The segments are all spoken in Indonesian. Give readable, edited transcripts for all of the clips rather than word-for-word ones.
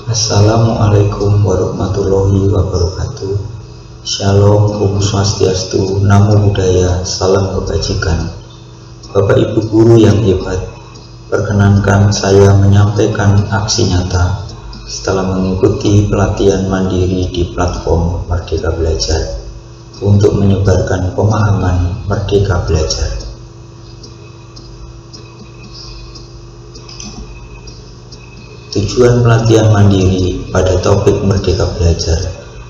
Assalamualaikum warahmatullahi wabarakatuh. Shalom, Om Swastiastu, Namo Buddhaya, salam kebajikan. Bapak Ibu guru yang hebat, perkenankan saya menyampaikan aksi nyata setelah mengikuti pelatihan mandiri di platform Merdeka Belajar untuk menyebarkan pemahaman Merdeka Belajar. Tujuan pelatihan mandiri pada topik Merdeka Belajar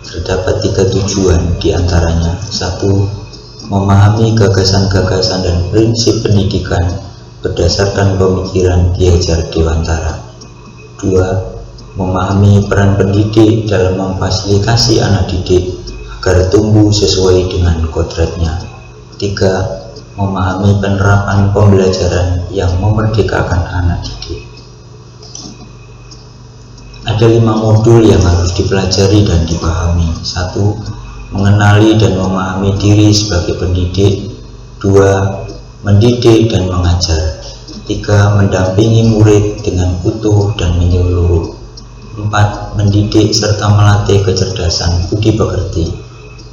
terdapat 3 tujuan, diantaranya 1. Memahami gagasan-gagasan dan prinsip pendidikan berdasarkan pemikiran Ki Hajar Dewantara. 2. Memahami peran pendidik dalam memfasilitasi anak didik agar tumbuh sesuai dengan kodratnya. 3. Memahami penerapan pembelajaran yang memerdekakan anak didik. Ada 5 modul yang harus dipelajari dan dipahami. 1. Mengenali dan memahami diri sebagai pendidik. 2. Mendidik dan mengajar. 3. Mendampingi murid dengan utuh dan menyeluruh. 4. Mendidik serta melatih kecerdasan budi pekerti.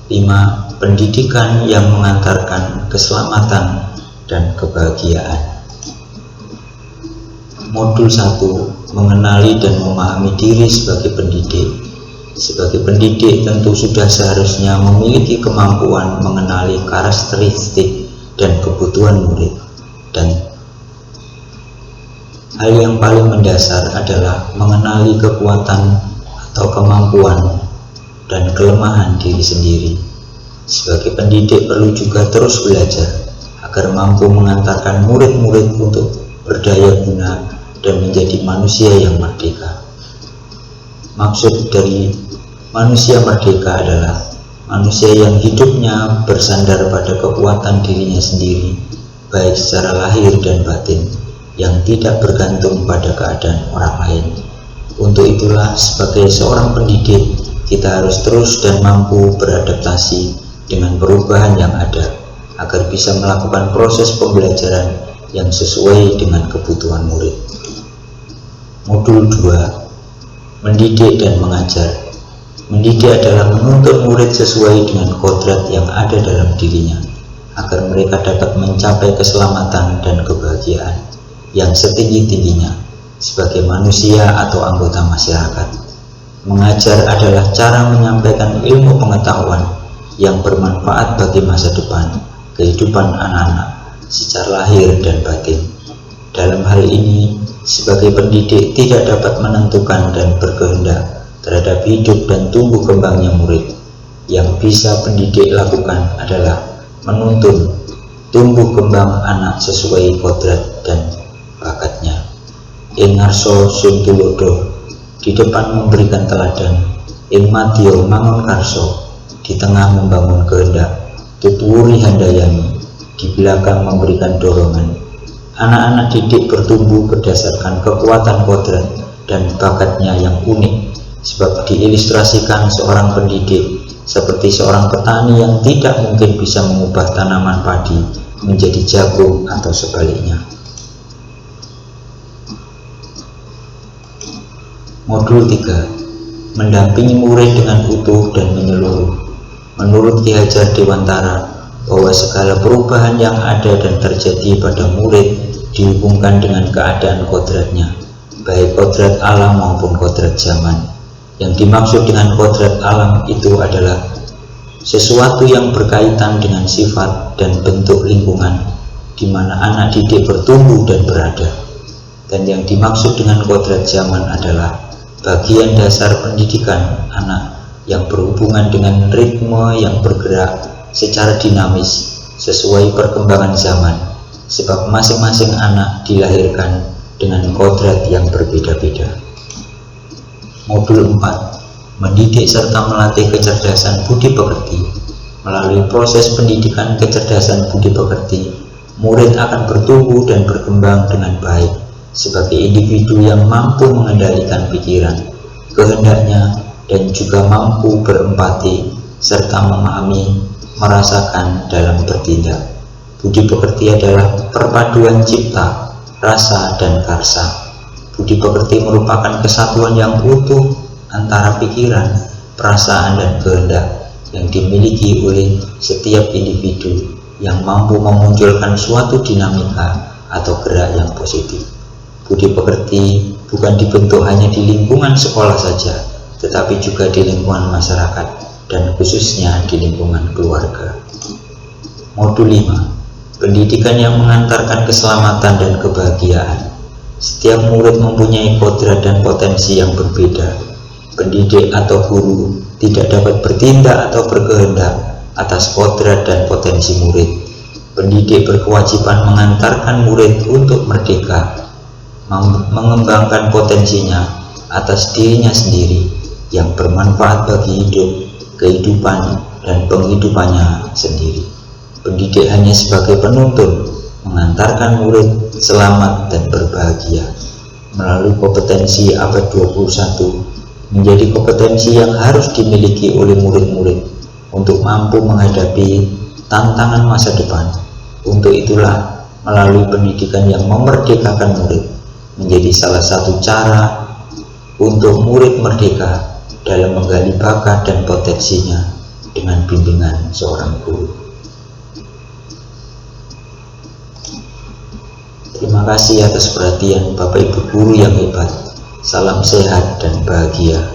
5. Pendidikan yang mengantarkan keselamatan dan kebahagiaan. Modul 1. Mengenali dan memahami diri sebagai pendidik. Sebagai pendidik tentu sudah seharusnya memiliki kemampuan mengenali karakteristik dan kebutuhan murid. Dan hal yang paling mendasar adalah mengenali kekuatan atau kemampuan dan kelemahan diri sendiri. Sebagai pendidik perlu juga terus belajar agar mampu mengantarkan murid-murid untuk berdaya guna dan menjadi manusia yang merdeka. Maksud dari manusia merdeka adalah manusia yang hidupnya bersandar pada kekuatan dirinya sendiri, baik secara lahir dan batin, yang tidak bergantung pada keadaan orang lain. Untuk itulah, sebagai seorang pendidik, kita harus terus dan mampu beradaptasi dengan perubahan yang ada, agar bisa melakukan proses pembelajaran yang sesuai dengan kebutuhan murid. Modul 2. Mendidik dan mengajar. Mendidik adalah menuntut murid sesuai dengan kodrat yang ada dalam dirinya, agar mereka dapat mencapai keselamatan dan kebahagiaan yang setinggi-tingginya sebagai manusia atau anggota masyarakat. Mengajar adalah cara menyampaikan ilmu pengetahuan yang bermanfaat bagi masa depan, kehidupan anak-anak secara lahir dan batin. Dalam hal ini, sebagai pendidik tidak dapat menentukan dan berkehendak terhadap hidup dan tumbuh kembangnya murid. Yang bisa pendidik lakukan adalah menuntun tumbuh kembang anak sesuai kodrat dan bakatnya. Ing ngarso sun tulodo, di depan memberikan teladan. Ing madya mangun karso, di tengah membangun kehendak. Tutuwuri handayani, di belakang memberikan dorongan. Anak-anak didik bertumbuh berdasarkan kekuatan kodrat dan bakatnya yang unik, sebab diilustrasikan seorang pendidik seperti seorang petani yang tidak mungkin bisa mengubah tanaman padi menjadi jagung atau sebaliknya. Modul 3. Mendampingi murid dengan utuh dan menyeluruh. Menurut Ki Hajar Dewantara, bahwa segala perubahan yang ada dan terjadi pada murid dihubungkan dengan keadaan kodratnya, baik kodrat alam maupun kodrat zaman. Yang dimaksud dengan kodrat alam itu adalah sesuatu yang berkaitan dengan sifat dan bentuk lingkungan di mana anak didik bertumbuh dan berada. Dan yang dimaksud dengan kodrat zaman adalah bagian dasar pendidikan anak yang berhubungan dengan ritme yang bergerak secara dinamis sesuai perkembangan zaman, sebab masing-masing anak dilahirkan dengan kodrat yang berbeda-beda. Modul 4. Mendidik serta melatih kecerdasan budi pekerti. Melalui proses pendidikan kecerdasan budi pekerti, murid akan bertumbuh dan berkembang dengan baik sebagai individu yang mampu mengendalikan pikiran, kehendaknya, dan juga mampu berempati serta memahami, merasakan dalam bertindak. Budi pekerti adalah perpaduan cipta, rasa, dan karsa. Budi pekerti merupakan kesatuan yang utuh antara pikiran, perasaan, dan kehendak yang dimiliki oleh setiap individu yang mampu memunculkan suatu dinamika atau gerak yang positif. Budi pekerti bukan dibentuk hanya di lingkungan sekolah saja, tetapi juga di lingkungan masyarakat dan khususnya di lingkungan keluarga. Modul 5. Pendidikan yang mengantarkan keselamatan dan kebahagiaan. Setiap murid mempunyai kodrat dan potensi yang berbeda. Pendidik atau guru tidak dapat bertindak atau berkehendak atas kodrat dan potensi murid. Pendidik berkewajiban mengantarkan murid untuk merdeka, mengembangkan potensinya atas dirinya sendiri yang bermanfaat bagi hidup, kehidupan, dan penghidupannya sendiri. Pendidik hanya sebagai penuntun, mengantarkan murid selamat dan berbahagia melalui kompetensi abad 21 menjadi kompetensi yang harus dimiliki oleh murid-murid untuk mampu menghadapi tantangan masa depan. Untuk itulah melalui pendidikan yang memerdekakan murid menjadi salah satu cara untuk murid merdeka dalam menggali bakat dan potensinya dengan bimbingan seorang guru. Terima kasih atas perhatian Bapak Ibu guru yang hebat. Salam sehat dan bahagia.